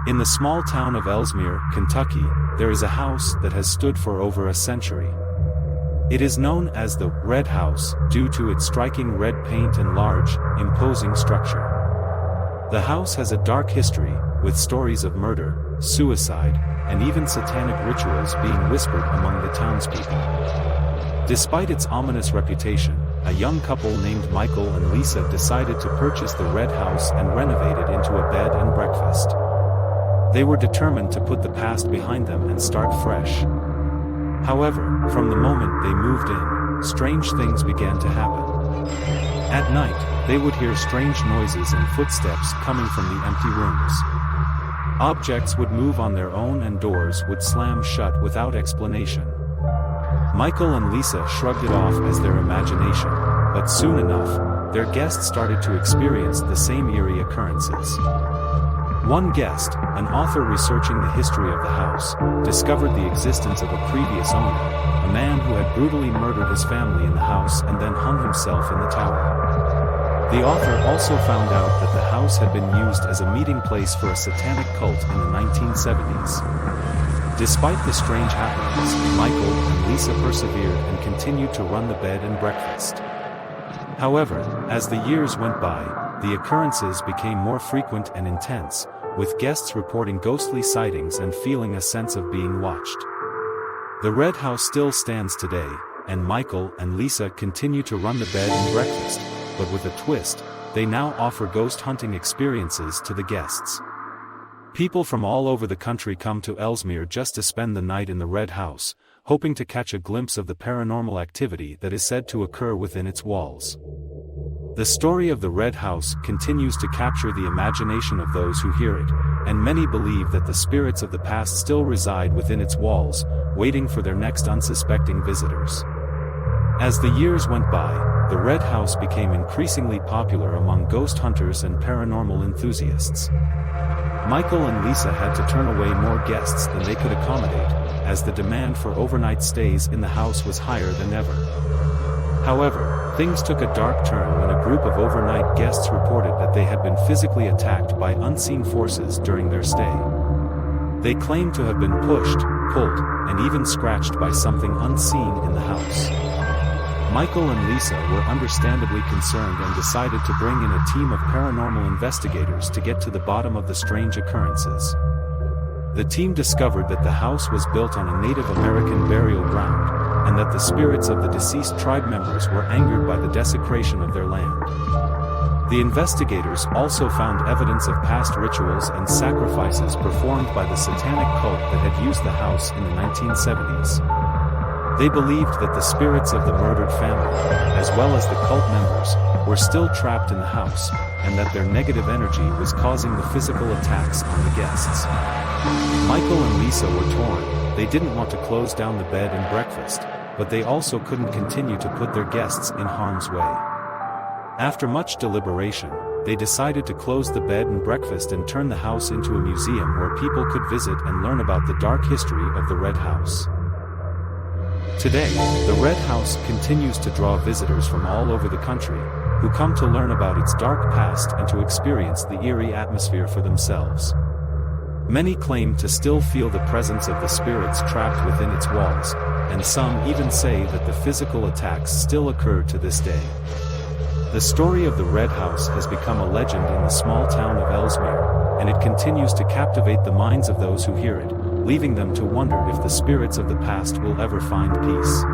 In the small town of Elsmere, Kentucky, there is a house that has stood for over a century. It is known as the Red House due to its striking red paint and large, imposing structure. The house has a dark history, with stories of murder, suicide, and even satanic rituals being whispered among the townspeople. Despite its ominous reputation, a young couple named Michael and Lisa decided to purchase the Red House and renovate it into a bed and breakfast. They were determined to put the past behind them and start fresh. However, from the moment they moved in, strange things began to happen. At night, they would hear strange noises and footsteps coming from the empty rooms. Objects would move on their own and doors would slam shut without explanation. Michael and Lisa shrugged it off as their imagination, but soon enough, their guests started to experience the same eerie occurrences. One guest, an author researching the history of the house, discovered the existence of a previous owner, a man who had brutally murdered his family in the house and then hung himself in the tower. The author also found out that the house had been used as a meeting place for a satanic cult in the 1970s. Despite the strange happenings, Michael and Lisa persevered and continued to run the bed and breakfast. However, as the years went by, the occurrences became more frequent and intense, with guests reporting ghostly sightings and feeling a sense of being watched. The Red House still stands today, and Michael and Lisa continue to run the bed and breakfast, but with a twist, they now offer ghost hunting experiences to the guests. People from all over the country come to Elsmere just to spend the night in the Red House, hoping to catch a glimpse of the paranormal activity that is said to occur within its walls. The story of the Red House continues to capture the imagination of those who hear it, and many believe that the spirits of the past still reside within its walls, waiting for their next unsuspecting visitors. As the years went by, the Red House became increasingly popular among ghost hunters and paranormal enthusiasts. Michael and Lisa had to turn away more guests than they could accommodate, as the demand for overnight stays in the house was higher than ever. However, things took a dark turn when a group of overnight guests reported that they had been physically attacked by unseen forces during their stay. They claimed to have been pushed, pulled, and even scratched by something unseen in the house. Michael and Lisa were understandably concerned and decided to bring in a team of paranormal investigators to get to the bottom of the strange occurrences. The team discovered that the house was built on a Native American burial ground, and that the spirits of the deceased tribe members were angered by the desecration of their land. The investigators also found evidence of past rituals and sacrifices performed by the satanic cult that had used the house in the 1970s. They believed that the spirits of the murdered family, as well as the cult members, were still trapped in the house, and that their negative energy was causing the physical attacks on the guests. Michael and Lisa were torn. They didn't want to close down the bed and breakfast, but they also couldn't continue to put their guests in harm's way. After much deliberation, they decided to close the bed and breakfast and turn the house into a museum where people could visit and learn about the dark history of the Red House. Today, the Red House continues to draw visitors from all over the country, who come to learn about its dark past and to experience the eerie atmosphere for themselves. Many claim to still feel the presence of the spirits trapped within its walls, and some even say that the physical attacks still occur to this day. The story of the Red House has become a legend in the small town of Elsmere, and it continues to captivate the minds of those who hear it, leaving them to wonder if the spirits of the past will ever find peace.